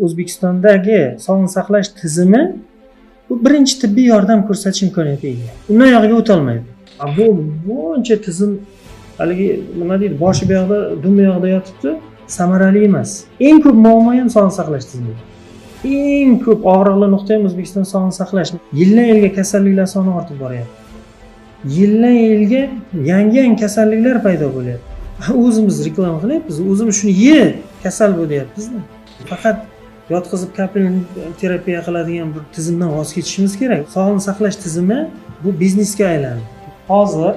O'zbekistondagi sog'liqni saqlash tizimi bu birinchi tibbiy yordam ko'rsatish imkoniyatiga ega. Undan yog'iga o'tolmaydi. Bu buncha tizim haligi nima deydi, boshi bu yoqda, dum bu yoqda yotibdi, samarali emas. Eng ko'p muammo ham sog'liqni saqlash tizimida. Eng ko'p og'riqli nuqta ham O'zbekiston sog'liqni saqlash. Yildan-yilga kasalliklar soni ortib boryapti. Yildan-yilga yangi kasalliklar paydo bo'lyapti. O'zimiz reklama qilyapmiz, o'zimiz shuni kasal bo'lyapmiz-da. Faqat yotqizib kapilin terapiya qiladigan bir tizimdan voz kechishimiz kerak. Sog'liqni saqlash tizimi bu biznesga aylandi. Hozir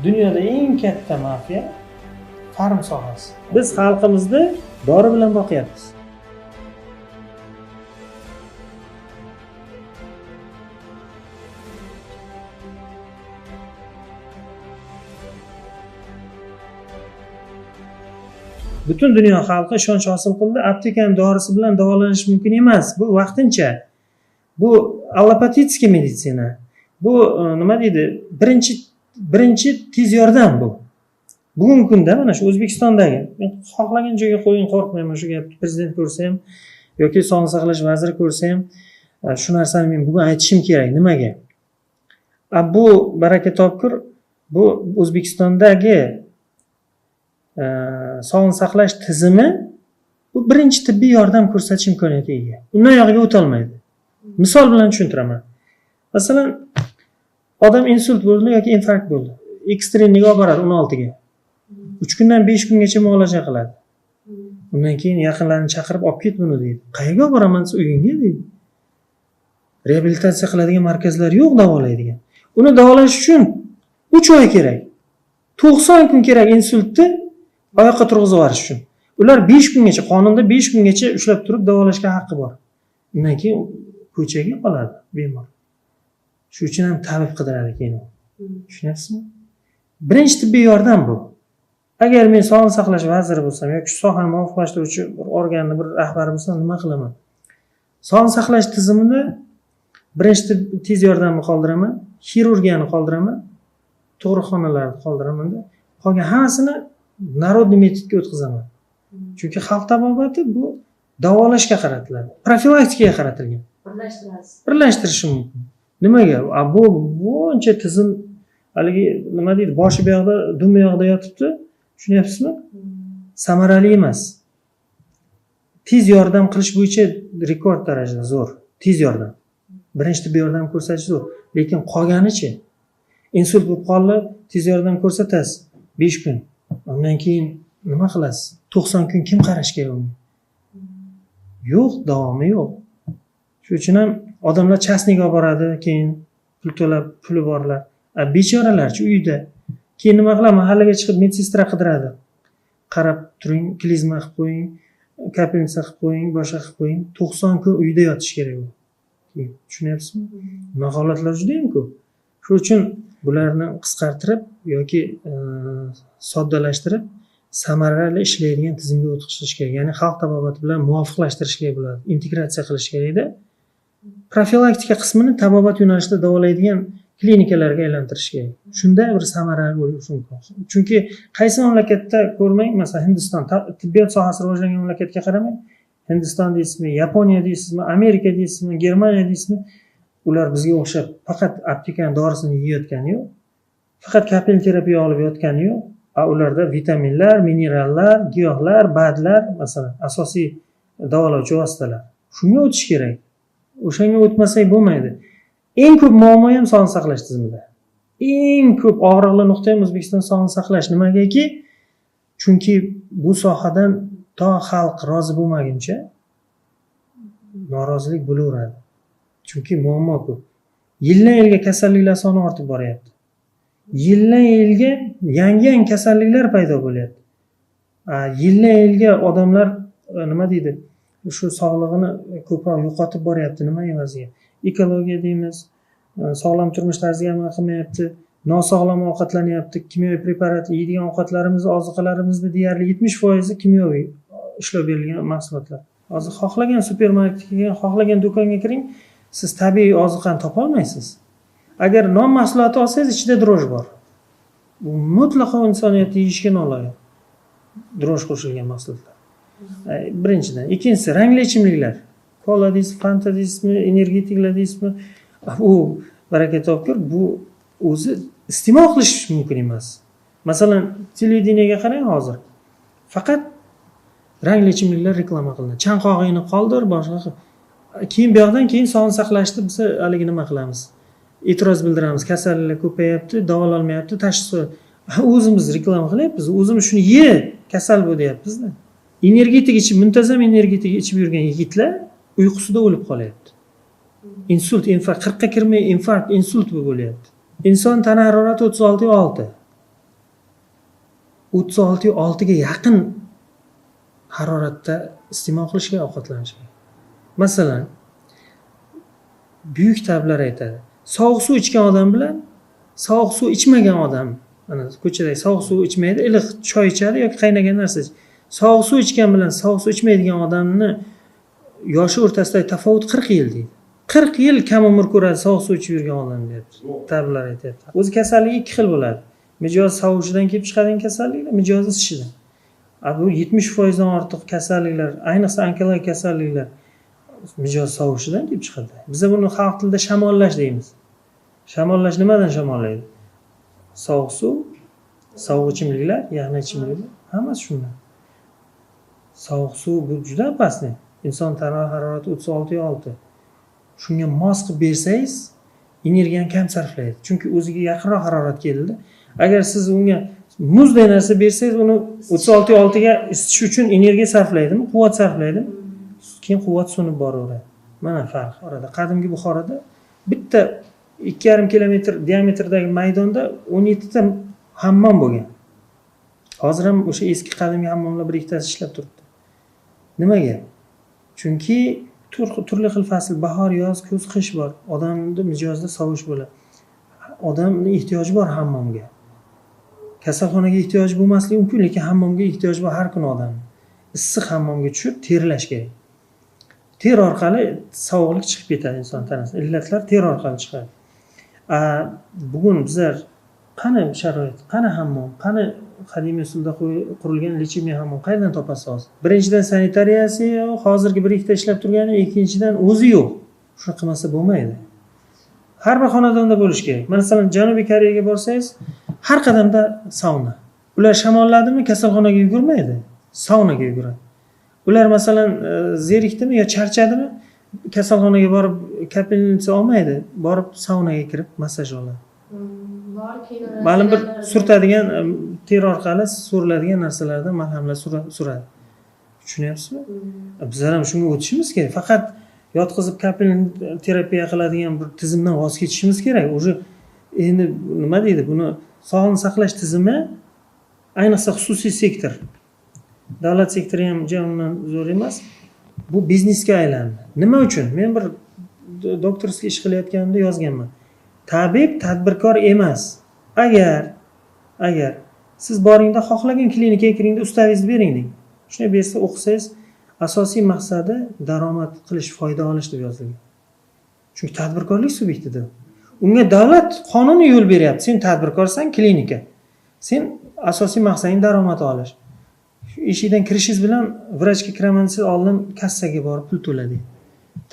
dunyoda eng katta mafiya farm sohasi. Biz xalqimizni dori bilan boqyapmiz. Butun dunyo xalqi ishonch hosil qildi. Aptekaning dorisi bilan davolanish mumkin emas. Bu vaqtincha. Bu allopatitskiy meditsina. Bu nima deydi? Birinchi tez yordam bu. Bugungi kunda mana shu O'zbekistondagi, men xohlagan joyga qo'ying, qo'rqmayman shu gapni. Prezident ko'rsa ham yoki sog'liqni saqlash vaziri ko'rsa ham shu narsani men bugun aytishim kerak. Nimaga? Bu baraka topkur, bu O'zbekistondagi sog'liqni saqlash tizimi bu birinchi tibbiy yordam ko'rsatish imkoniyatiga ega. Undan yog'iga o'tolmaydi. Misol bilan tushuntiraman. Masalan, odam insult bo'ldi yoki infarkt bo'ldi. Ekstremga olib boradi 16 ga. 3 kundan 5 kungacha muolaja qiladi. Undan keyin yaqinlarini chaqirib olib ket buni deydi. Qayerga olib boraman desa uyingga deydi. Reabilitatsiya qiladigan markazlar yo'q davolaydigan. Uni davolash uchun 3 oy kerak. 90 kun kerak insultni oyoqqa turg'izib yuborish uchun. Ular 5 kungacha, qonunda 5 kungacha ushlab turib davolashga haqqi bor. Undan keyin ko'chaga qoladi bemor. Shu uchun ham tabib qidiradi keyin. Tushunyapsizmi? Birinchi tibbiy yordam bu. Agar men sog'liqni saqlash vaziri bo'lsam yoki shu sohani muvofiqlashtiruvchi bir organning bir rahbari bo'lsam nima qilaman? Sog'liqni saqlash tizimida birinchi tez yordamni qoldiraman, xirurgiyani qoldiraman, tug'ruqxonalarni qoldiraman-da. Qolgan hammasini narodniy metodga o'tkazaman. Chunki xalq tabobati bu davolashga qaratiladi, profilaktikaga qaratilgan. Birlashtirish mumkin. Nimaga? Bu buncha tizim haligi nima deydi, boshi bu yoqda, dum bu yoqda yotibdi. Tushunyapsizmi? Samarali emas. Tez yordam qilish bo'yicha rekord darajada zo'r. Tez yordam. Birinchi tibbiy yordam ko'rsatish zo'r. Lekin qolganichi? Insult bo'lib qoldi, tez yordam ko'rsatasiz 5 kun. Undan keyin nima qilasiz? 90 kun kim qarash kerak unga? Yo'q, davomi yo'q. Shuning uchun ham odamlar chastniga olib boradi, keyin pul to'lab, puli borlar. Bechoralarchi uyda. Keyin nima qiladi? Mahallaga chiqib medsestra qidiradi. Qarab turing, klizma qilib qo'ying, kapelnitsa qilib qo'ying, boshqa qilib qo'ying. 90 kun uyda yotish kerak u. Tushunyapsizmi? Buna holatlar juda ham ko'p. Shuning uchun bularni qisqartirib yoki soddalashtirib samarali ishlaydigan tizimga o'tkazish kerak. Ya'ni xalq tabobati bilan muvofiqlashtirish kerak bo'ladi. Integratsiya qilish kerak-da. Profilaktika qismini tabobat yo'nalishida davolaydigan klinikalarga aylantirish kerak. Shunda bir samarali bo'lishi mumkin. Chunki qaysi mamlakatda ko'rmang, masalan Hindiston tibbiyot sohasi rivojlangan mamlakatga qaramang, Hindiston deysizmi, Yaponiya deysizmi, Amerika deysizmi, Germaniya deysizmi, ular bizga o'xshab faqat aptekaning dorisini yeyotgani yo'q. Faqat kapelin terapiya olib yotgani yo'q. Ularda vitaminlar, minerallar, giyohlar, badlar, masalan, asosiy davolovchi vositalar. Shunga o'tish kerak. O'shanga o'tmasak bo'lmaydi. Eng ko'p muammo ham sog'liqni saqlash tizimida. Eng ko'p og'riqli nuqta ham O'zbekiston sog'liqni saqlash. Nimagaki? Chunki bu sohadan to xalq rozi bo'lmaguncha norozilik bo'laveradi. Chunki muammo ko'p. Yildan-yilga kasalliklar soni ortib boryapti. Yildan-yilga yangi kasalliklar paydo bo'lyapti. Yildan-yilga odamlar nima deydi? Shu sog'lig'ini ko'proq yo'qotib boryapti. Nima evaziga? Ekologiya deymiz, sog'lom turmush tarziga amal qilmayapti, nosog'lom ovqatlanyapti, kimyoviy preparat yeydigan ovqatlarimiz, ozuqalarimizni deyarli 70% kimyoviy ishlab berilgan mahsulotlar. Hozir xohlagan supermarketga, xohlagan do'konga kiring, siz tabiiy ozuqani topa olmaysiz. Agar non mahsuloti olsangiz, ichida droj bor. Bu mutlaqo insoniyat yeyishga noloyiq. Droj qo'shilgan mahsulotlar. Birinchidan. Ikkinchisi rangli ichimliklar. Kola deysizmi, Fanta deysizmi, energetiklar deysizmi? U baraka topkur, bu o'zi iste'mol qilish mumkin emas. Masalan, televideniyega qarang hozir. Faqat rangli ichimliklar reklama qiladi. Chanqog'ingni qoldir, boshqa. Keyin bu yoqdan keyin sog'liqni saqlashni biz haligi nima qilamiz? E'tiroz bildiramiz. Kasalliklar ko'payapti, davololmayapti, tashxis. O'zimiz reklama qilyapmiz. O'zimiz shuni ye, kasal bo'l deyapmiz-da. Energetik ichib, muntazam energetik ichib yurgan yigitlar uyqusida o'lib qolyapti. Insult, infarkt 40 ga kirmay infarkt, insult bo'lyapti. Inson tana harorati 36.6. 36.6 ga yaqin haroratda iste'mol qilishga ovqatlanish kerak. Masalan, buyuk tablar aytadi. Sovuq suv ichgan odam bilan sovuq suv ichmagan odam, mana ko'chada sovuq suv ichmaydi, iliq choy ichadi yoki qaynagan narsa. Sovuq suv ichgan bilan sovuq suv ichmaydigan odamni yoshi o'rtasidagi tafovut 40 yil deydi. 40 yil kam umr ko'radi sovuq suv ichib yurgan odam deyapti. Tablar aytyapti. O'zi kasalligi ikki xil bo'ladi. Mijoz sovishidan kelib chiqadigan kasalliklar, mijoz isishidan. Bu 70% dan ortiq kasalliklar, ayniqsa onkologik kasalliklar mijoz sovishidan kelib chiqadi. Biz buni xalq tilida shamollash deymiz. Shamollash nimadan shamollaydi? Sovuq suv, sovuq ichimliklar, yog'li ichimliklar, hammasi shundan. Sovuq suv bu juda past. Inson tana harorati 36.6. Shunga mos qilib bersangiz, energiyani kam sarflaydi. Chunki o'ziga yaqinroq harorat keldi. Agar siz unga muzday narsa bersangiz, uni 36.6 ga isitish uchun energiya sarflaydimi, quvvat sarflaydimi? Keyin quvvat so'nib boraveradi. Mana farq orada. Qadimgi Buxoroda bitta 2,5 kilometr diametrdagi maydonda 17 ta hammom bo'lgan. Hozir ham o'sha eski qadimgi hammomlar bir ikkitasi ishlab turibdi. Nimaga? Chunki turli xil fasl, bahor, yoz, kuz, qish bor. Odamning mijozida sovish bo'ladi. Odamning ehtiyoji bor hammomga. Kasalxonaga ehtiyoji bo'lmasligi mumkin, lekin hammomga ehtiyoji bor har kuni odam. Issiq hammomga tushib terlash kerak. Ter orqali sovuqlik chiqib ketadi inson tanasidan. Illatlar ter orqali chiqadi. Bugun bizlar qani sharoit, qani hammom, qani qadimiy usulda qurilgan lechimiy hammom qayerdan topasiz hozir? Birinchidan sanitariyasi yo'q, hozirgi bir ikkita ishlab turgani, ikkinchidan o'zi yo'q. Shuni qilmasa bo'lmaydi. Har bir xonadonda bo'lish kerak. Masalan, Janubiy Koreyaga borsangiz, har qadamda sauna. Ular shamolladimi, kasalxonaga yugurmaydi, saunaga yuguradi. Ular masalan zerikdimi yo charchadimi, kasalxonaga borib kapelnitsa olmaydi, borib saunaga kirib massaj oladi. Ma'lum bir surtadigan ter orqali suriladigan narsalardan malhamlar suradi. Tushunyapsizmi? Bizlar ham shunga o'tishimiz kerak. Faqat yotqizib kapelin terapiya qiladigan bir tizimdan voz kechishimiz kerak. O'sha endi nima deydi, buni sog'liqni saqlash tizimi, ayniqsa xususiy sektor, davlat sektori ham undan zo'r emas. Bu biznesga aylandi. Nima uchun? Men bir doktorskiy ish qilayotganimda yozganman. Tabib tadbirkor emas. Agar siz boringda xohlagan klinikaga kiringda ustavingizni bering deng. Shuni bersa o'qisangiz, asosiy maqsadi daromad qilish, foyda olish deb yozilgan. Chunki tadbirkorlik subyektidir. Unga davlat qonuniy yo'l beryapti. Sen tadbirkorsan, klinika. Sen asosiy maqsading daromad olish. Eshikdan kirishingiz bilan vrachga kiraman desa, oldin kassaga borib pul to'laydi.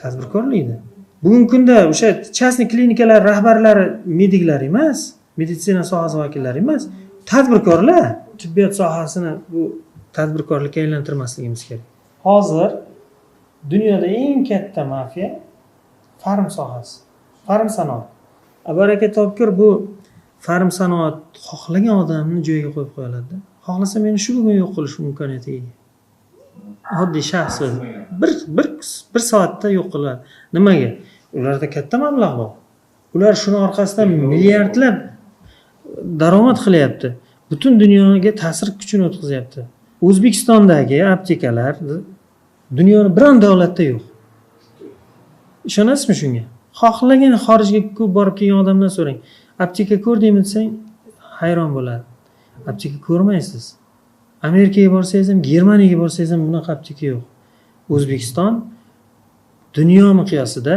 Tadbirkorlikda. Bugungi kunda o'sha частный klinikalar rahbarlari mediklar emas, meditsina sohasi vakillari emas, tadbirkorlar. Tibbiyot sohasini bu tadbirkorlikka aylantirmasligimiz kerak. Hozir dunyoda eng katta mafiya farm sohasi, farm sanoat. Baraka topkur, bu farm sanoat xohlagan odamni joyiga qo'yib qo'yadi. Xohlasa meni shu bugun yo'q qilish imkoniyatiga ega. Oddiy shaxs bir soatda yo'q qiladi. Nimaga? Ularda katta mablag' bor. Ular shuni orqasidan milliardlab daromad qilyapti. Butun dunyoga ta'sir kuchini o'tkazyapti. O'zbekistondagi aptekalar dunyoning biron davlatda yo'q. Ishonasizmi shunga? Xohlagan xorijga ko'p borib kelgan odamdan so'rang. Apteka ko'rdingmi desang, hayron bo'ladi. Apteka ko'rmaysiz. Amerikaga borsangiz ham, Germaniyaga borsangiz ham bunaqa apteka yo'q. O'zbekiston dunyo miqyosida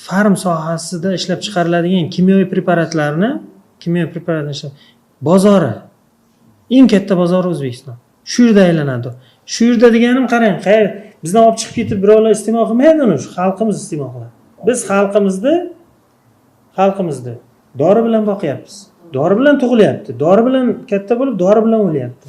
farm sohasida ishlab chiqariladigan kimyoviy preparatlarni ishlab bozori, eng katta bozori O'zbekiston. Shu yerda aylanadi. Shu yerda deganim qarang, qayer bizdan olib chiqib ketib birovlar iste'mol qilmaydi uni, shu xalqimiz iste'mol qiladi. Biz xalqimizni dori bilan boqyapmiz. Dori bilan tug'ilyapti. Dori bilan katta bo'lib, dori bilan o'lyapti.